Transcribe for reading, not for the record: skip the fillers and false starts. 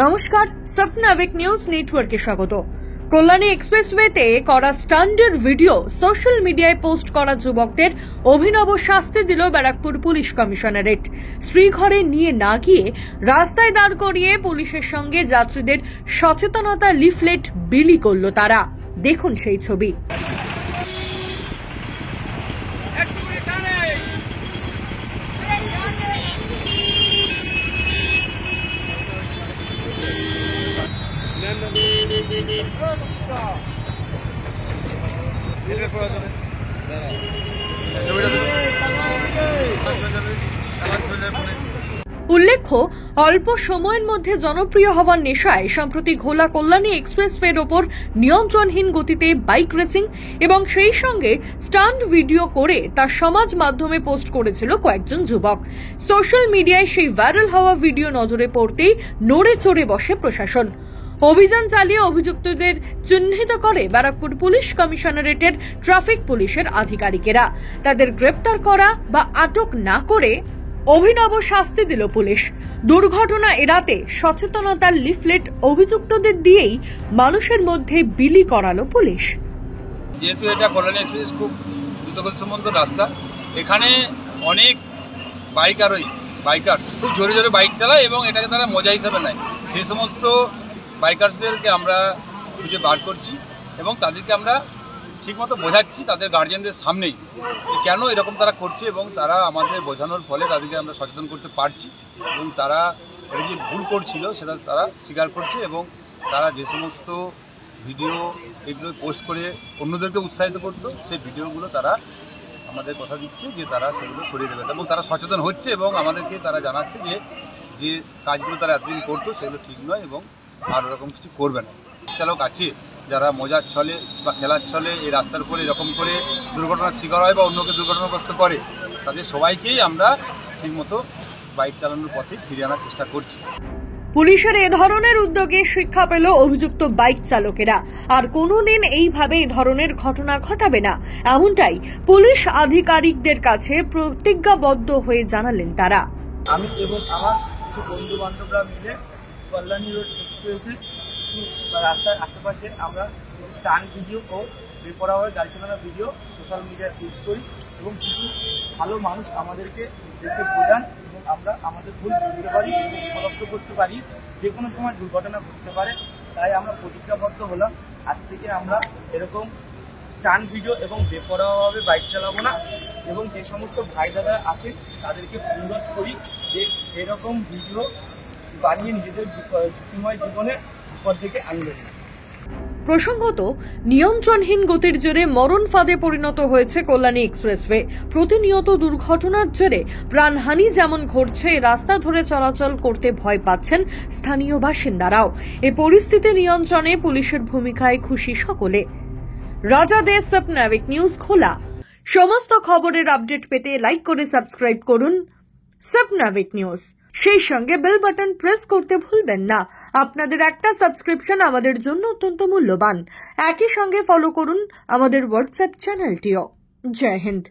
নমস্কার, স্বপ্নাবিক নিউজ নেটওয়ার্কে স্বাগত। কল্যাণী এক্সপ্রেসওয়েতে করা স্টান্টের ভিডিও সোশ্যাল মিডিয়ায় পোস্ট করা যুবকদের অভিনব শাস্তি দিল ব্যারাকপুর পুলিশ কমিশনারেট। শ্রীঘরে নিয়ে না গিয়ে রাস্তায় দাঁড় করিয়ে পুলিশের সঙ্গে যাত্রীদের সচেতনতা লিফলেট বিলি করল তারা। দেখুন সেই ছবি। উল্লেখ্য, অল্প সময়ের মধ্যে জনপ্রিয় হওয়ার নেশায় সম্প্রতি ঘোলা কল্যাণী এক্সপ্রেসওয়ের ওপর নিয়ন্ত্রণহীন গতিতে বাইক রেসিং এবং সেই সঙ্গে স্টান্ট ভিডিও করে তা সমাজ মাধ্যমে পোস্ট করেছিল কয়েকজন যুবক। সোশ্যাল মিডিয়ায় সেই ভাইরাল হওয়া ভিডিও নজরে পড়তেই নড়ে চড়ে বসে প্রশাসন। অভিযান চালিয়ে অভিযুক্তদের চিহ্নিত করে ব্যারাকপুর পুলিশ কমিশনারেটের ট্রাফিক পুলিশের আধিকারিকেরা। তাদের গ্রেপ্তার করা বা আটক না করে অভিনব শাস্তি দিল পুলিশ। দুর্ঘটনা এড়াতে সচেতনতার লিফলেট অভিযুক্তদের দিয়েই মানুষের মধ্যে বিলি করালো পুলিশ। যেহেতু এটা কল্যাণী এক্সপ্রেস খুব দ্রুতগতিসম্পন্ন রাস্তা, এখানে অনেক বাইকার খুব জোরে জোরে বাইক চালায় এবং এটাকে তারা মজা হিসাবে নেয়। সেই সমস্ত বাইকার্সদেরকে আমরা খুঁজে বার করছি এবং তাদেরকে আমরা ঠিকমতো বোঝাচ্ছি তাদের গার্জিয়ানদের সামনেই যে কেন এরকম তারা করছে, এবং তারা আমাদের বোঝানোর ফলে তাদেরকে আমরা সচেতন করতে পারছি এবং তারা এটা যে ভুল করছিল সেটা তারা স্বীকার করছে এবং তারা যে সমস্ত ভিডিও এগুলো পোস্ট করে অন্যদেরকে উৎসাহিত করতো সেই ভিডিওগুলো তারা আমাদের কথা দিচ্ছে যে তারা সেগুলো সরিয়ে দেবে এবং তারা সচেতন হচ্ছে এবং আমাদেরকে তারা জানাচ্ছে যে যে কাজগুলো তারা এতদিন করতো সেগুলো ঠিক নয় এবং আর ওরকম কিছু করবে না। চালক আছে যারা মজার ছলে বা খেলার ছলে এই রাস্তার উপরে এরকম করে দুর্ঘটনার শিকার হয় বা অন্যকে দুর্ঘটনাগ্রস্ত করে, তাদের সবাইকেই আমরা ঠিকমতো বাইক চালানোর পথে ফিরিয়ে আনার চেষ্টা করছি। পুলিশের এ ধরনের উদ্যোগে শিক্ষা পেল অভিযুক্ত বাইক চালকেরা, আর কোনোদিন এইভাবে এই ধরনের ঘটনা ঘটাবে না, এমনটাই পুলিশ আধিকারিকদের কাছে প্রতিজ্ঞাবদ্ধ হয়ে জানালেন তারা। আমি এবং আমার কিছু বন্ধু বান্ধবরা মিলে কল্যাণী রোড এক্সপ্রেসে রাস্তার আশেপাশে আমরা স্টান্ট ভিডিও ও বেপরোয়াভাবে গাড়ি চালানোর ভিডিও সোশ্যাল মিডিয়ায় পোস্ট করি এবং কিছু ভালো মানুষ আমাদেরকে দেখে বোঝান এবং আমরা আমাদের ভুল বুঝতে পারি এবং উপলব্ধ করতে পারি যে কোনো সময় দুর্ঘটনা ঘটতে পারে। তাই আমরা প্রতিজ্ঞাবদ্ধ হলাম আজ থেকে আমরা এরকম স্টান্ট ভিডিও এবং বেপরোয়াভাবে বাইক চালাবো না এবং যে সমস্ত ভাই দাদা আছে তাদেরকে অনুরোধ করি যে এরকম ভিডিও বানিয়ে নিজেদের ঝুঁকিময় জীবনে বিপদ থেকে আনবেন না। প্রসঙ্গত, নিয়ন্ত্রণহীন গতির জেরে মরণ ফাঁদে পরিণত হয়েছে কল্যাণী এক্সপ্রেসওয়ে। প্রতিনিয়ত দুর্ঘটনার জেরে প্রাণহানি যেমন ঘটছে, রাস্তা ধরে চলাচল করতে ভয় পাচ্ছেন স্থানীয় বাসিন্দারাও। এ পরিস্থিতি নিয়ন্ত্রণে পুলিশের ভূমিকায় খুশি সকলে। রাজা দে, স্বপ্নাবিক নিউজ খোলা। সমস্ত খবরের আপডেট পেতে লাইক করে সাবস্ক্রাইব করুন স্বপ্নাবিক নিউজ। সেই সঙ্গে বেল বাটন প্রেস করতে ভুলবেন না। আপনাদের একটা সাবস্ক্রিপশন আমাদের জন্য অত্যন্ত মূল্যবান। একই সঙ্গে ফলো করুন আমাদের হোয়াটসঅ্যাপ চ্যানেলটিও। জয় হিন্দ।